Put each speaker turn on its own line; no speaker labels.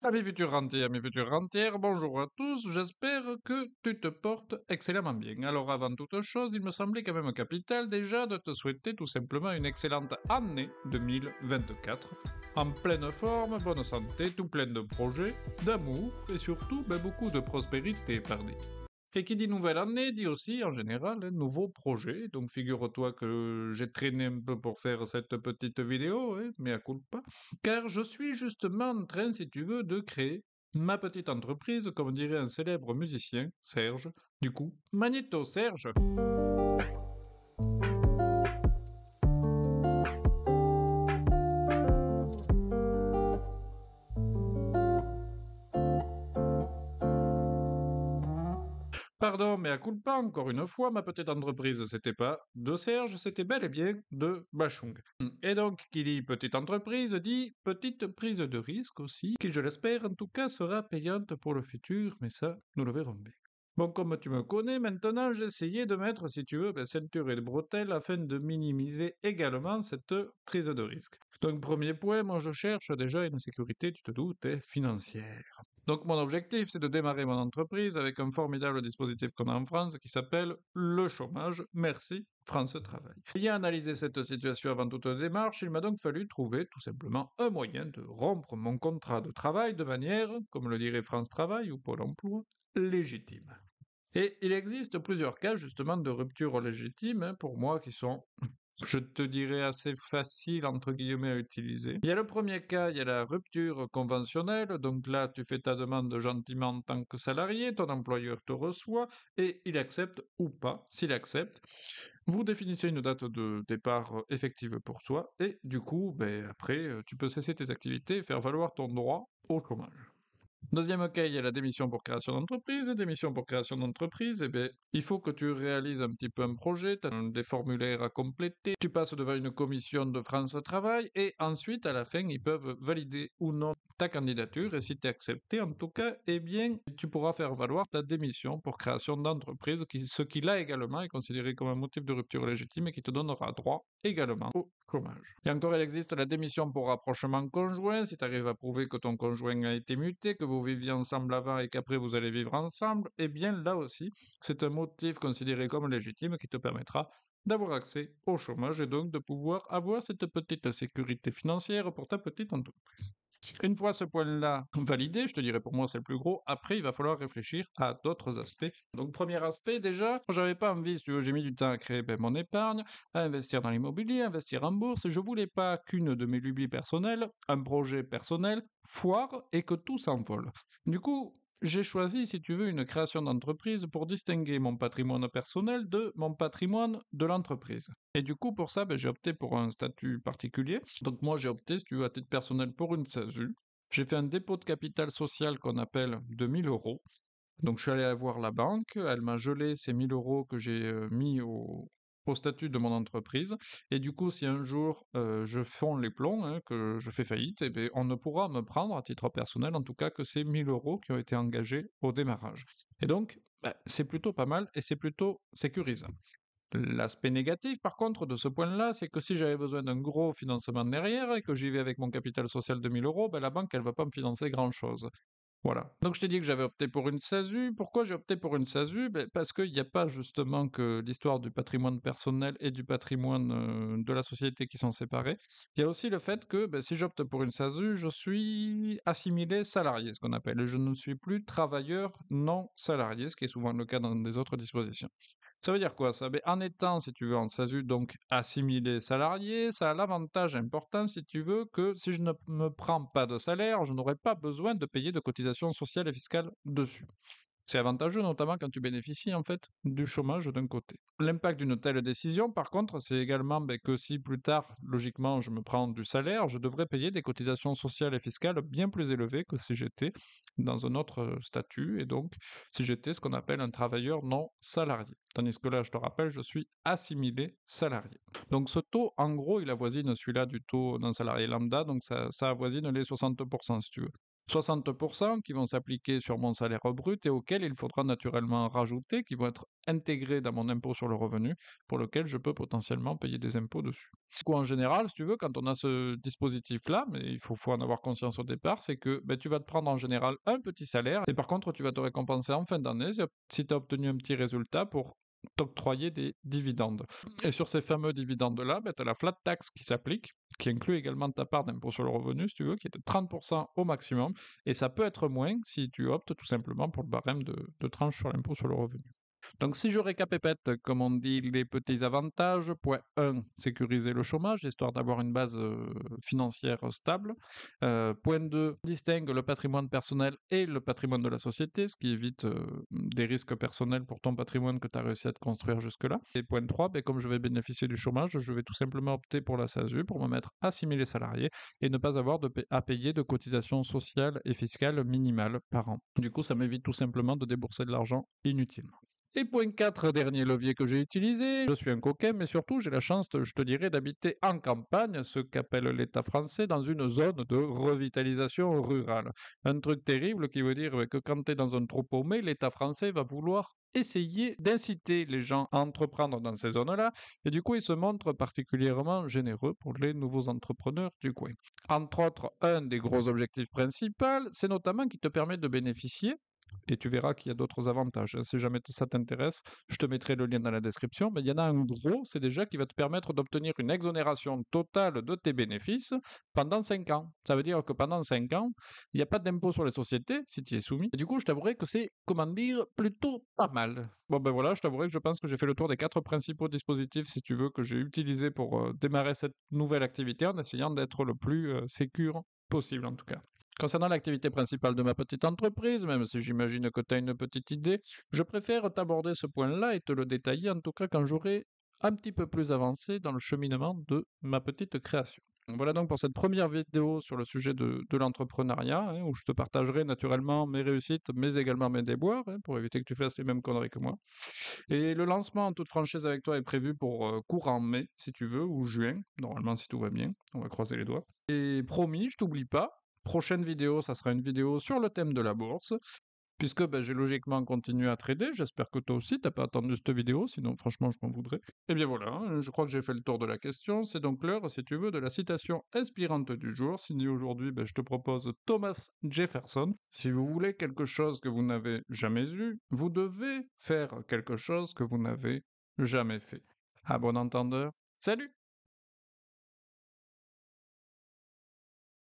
Amis futurs rentiers, amis futures rentières, bonjour à tous, j'espère que tu te portes excellemment bien. Alors avant toute chose, il me semblait quand même capital déjà de te souhaiter tout simplement une excellente année 2024, en pleine forme, bonne santé, tout plein de projets, d'amour et surtout beaucoup de prospérité, pardi. Et qui dit nouvelle année dit aussi, en général, un nouveau projet. Donc figure-toi que j'ai traîné un peu pour faire cette petite vidéo, mais à culpa, car je suis justement en train, si tu veux, de créer ma petite entreprise, comme dirait un célèbre musicien, Serge. Du coup, Magnéto Serge. Pardon, mais à culpa, encore une fois, ma petite entreprise, c'était pas de Serge, c'était bel et bien de Bachung. Et donc, qui dit petite entreprise, dit petite prise de risque aussi, qui, je l'espère, en tout cas, sera payante pour le futur, mais ça, nous le verrons bien. Bon, comme tu me connais maintenant, j'ai essayé de mettre, si tu veux, ceinture et de bretelles afin de minimiser également cette prise de risque. Donc, premier point, moi je cherche déjà une sécurité, tu te doutes, financière. Donc mon objectif, c'est de démarrer mon entreprise avec un formidable dispositif qu'on a en France qui s'appelle le chômage. Merci, France Travail. Ayant analysé cette situation avant toute démarche, il m'a donc fallu trouver tout simplement un moyen de rompre mon contrat de travail de manière, comme le dirait France Travail ou Pôle Emploi, légitime. Et il existe plusieurs cas justement de rupture légitime pour moi qui sont je te dirais assez facile entre guillemets à utiliser. Il y a le premier cas, il y a la rupture conventionnelle. Donc là, tu fais ta demande gentiment en tant que salarié, ton employeur te reçoit et il accepte ou pas. S'il accepte, vous définissez une date de départ effective pour toi et du coup, après, tu peux cesser tes activités et faire valoir ton droit au chômage. Deuxième cas, il y a la démission pour création d'entreprise. Démission pour création d'entreprise, il faut que tu réalises un petit peu un projet, tu as des formulaires à compléter, tu passes devant une commission de France Travail et ensuite, à la fin, ils peuvent valider ou non ta candidature et si tu es accepté, en tout cas, tu pourras faire valoir ta démission pour création d'entreprise, ce qui là également est considéré comme un motif de rupture légitime et qui te donnera droit également au chômage. Et encore, il existe la démission pour rapprochement conjoint. Si tu arrives à prouver que ton conjoint a été muté, que vous viviez ensemble avant et qu'après vous allez vivre ensemble, là aussi, c'est un motif considéré comme légitime qui te permettra d'avoir accès au chômage et donc de pouvoir avoir cette petite sécurité financière pour ta petite entreprise. Une fois ce point-là validé, je te dirais pour moi c'est le plus gros, après il va falloir réfléchir à d'autres aspects. Donc premier aspect déjà, j'avais pas envie, si tu veux, j'ai mis du temps à créer mon épargne, à investir dans l'immobilier, à investir en bourse, et je voulais pas qu'une de mes lubies personnelles, un projet personnel, foire et que tout s'envole. Du coup, j'ai choisi, si tu veux, une création d'entreprise pour distinguer mon patrimoine personnel de mon patrimoine de l'entreprise. Et du coup, pour ça, j'ai opté pour un statut particulier. Donc moi, j'ai opté, si tu veux, à titre personnel, pour une SASU. J'ai fait un dépôt de capital social qu'on appelle de 1000 euros. Donc je suis allé voir la banque, elle m'a gelé ces 1000 euros que j'ai mis au statut de mon entreprise. Et du coup, si un jour je fonds les plombs, que je fais faillite, on ne pourra me prendre à titre personnel, en tout cas, que ces 1000 euros qui ont été engagés au démarrage. Et donc, c'est plutôt pas mal et c'est plutôt sécurisant. L'aspect négatif, par contre, de ce point-là, c'est que si j'avais besoin d'un gros financement derrière et que j'y vais avec mon capital social de 1000 euros, la banque, elle va pas me financer grand-chose. Voilà. Donc je t'ai dit que j'avais opté pour une SASU. Pourquoi j'ai opté pour une SASU? Parce qu'il n'y a pas justement que l'histoire du patrimoine personnel et du patrimoine de la société qui sont séparés. Il y a aussi le fait que si j'opte pour une SASU, je suis assimilé salarié, ce qu'on appelle. Et je ne suis plus travailleur non salarié, ce qui est souvent le cas dans des autres dispositions. Ça veut dire quoi ça? En étant, si tu veux, en SASU, donc assimilé salarié, ça a l'avantage important, si tu veux, que si je ne me prends pas de salaire, je n'aurai pas besoin de payer de cotisations sociales et fiscales dessus. C'est avantageux notamment quand tu bénéficies en fait du chômage d'un côté. L'impact d'une telle décision, par contre, c'est également que si plus tard, logiquement, je me prends du salaire, je devrais payer des cotisations sociales et fiscales bien plus élevées que si j'étais dans un autre statut, et donc si j'étais ce qu'on appelle un travailleur non salarié. Tandis que là, je te rappelle, je suis assimilé salarié. Donc ce taux, en gros, il avoisine celui-là du taux d'un salarié lambda, donc ça avoisine les 60% si tu veux. 60% qui vont s'appliquer sur mon salaire brut et auxquels il faudra naturellement rajouter, qui vont être intégrés dans mon impôt sur le revenu, pour lequel je peux potentiellement payer des impôts dessus. Du coup, en général, si tu veux, quand on a ce dispositif-là, mais il faut en avoir conscience au départ, c'est que tu vas te prendre en général un petit salaire et par contre, tu vas te récompenser en fin d'année si tu as obtenu un petit résultat pour t'octroyer des dividendes. Et sur ces fameux dividendes-là, tu as la flat tax qui s'applique, qui inclut également ta part d'impôt sur le revenu, si tu veux, qui est de 30% au maximum, et ça peut être moins si tu optes tout simplement pour le barème de tranche sur l'impôt sur le revenu. Donc, si je récapépète, comme on dit, les petits avantages, point 1, sécuriser le chômage, histoire d'avoir une base financière stable. Point 2, distingue le patrimoine personnel et le patrimoine de la société, ce qui évite des risques personnels pour ton patrimoine que tu as réussi à te construire jusque-là. Et point 3, comme je vais bénéficier du chômage, je vais tout simplement opter pour la SASU pour me mettre à 6 000 salariés et ne pas avoir à payer de cotisations sociales et fiscales minimales par an. Du coup, ça m'évite tout simplement de débourser de l'argent inutilement. Et point 4, dernier levier que j'ai utilisé, je suis un coquin, mais surtout j'ai la chance, je te dirais, d'habiter en campagne, ce qu'appelle l'État français, dans une zone de revitalisation rurale. Un truc terrible qui veut dire que quand tu es dans un trou paumé, l'État français va vouloir essayer d'inciter les gens à entreprendre dans ces zones-là, et du coup il se montre particulièrement généreux pour les nouveaux entrepreneurs du coin. Entre autres, un des gros objectifs principaux, c'est notamment qu'il te permet de bénéficier et tu verras qu'il y a d'autres avantages. Si jamais ça t'intéresse, je te mettrai le lien dans la description. Mais il y en a un gros, c'est déjà qui va te permettre d'obtenir une exonération totale de tes bénéfices pendant 5 ans. Ça veut dire que pendant 5 ans, il n'y a pas d'impôt sur les sociétés si tu y es soumis. Et du coup, je t'avouerai que c'est, comment dire, plutôt pas mal. Bon ben voilà, je t'avouerai que je pense que j'ai fait le tour des 4 principaux dispositifs, si tu veux, que j'ai utilisés pour démarrer cette nouvelle activité en essayant d'être le plus sécure possible en tout cas. Concernant l'activité principale de ma petite entreprise, même si j'imagine que tu as une petite idée, je préfère t'aborder ce point-là et te le détailler en tout cas quand j'aurai un petit peu plus avancé dans le cheminement de ma petite création. Voilà donc pour cette première vidéo sur le sujet de l'entrepreneuriat, où je te partagerai naturellement mes réussites, mais également mes déboires, pour éviter que tu fasses les mêmes conneries que moi. Et le lancement en toute franchise avec toi est prévu pour courant mai, si tu veux, ou juin, normalement si tout va bien, on va croiser les doigts. Et promis, je t'oublie pas, prochaine vidéo, ça sera une vidéo sur le thème de la bourse, puisque j'ai logiquement continué à trader. J'espère que toi aussi, t'as pas attendu cette vidéo, sinon franchement, je m'en voudrais. Et bien voilà, je crois que j'ai fait le tour de la question. C'est donc l'heure, si tu veux, de la citation inspirante du jour. Signée aujourd'hui, je te propose Thomas Jefferson. Si vous voulez quelque chose que vous n'avez jamais eu, vous devez faire quelque chose que vous n'avez jamais fait. À bon entendeur, salut!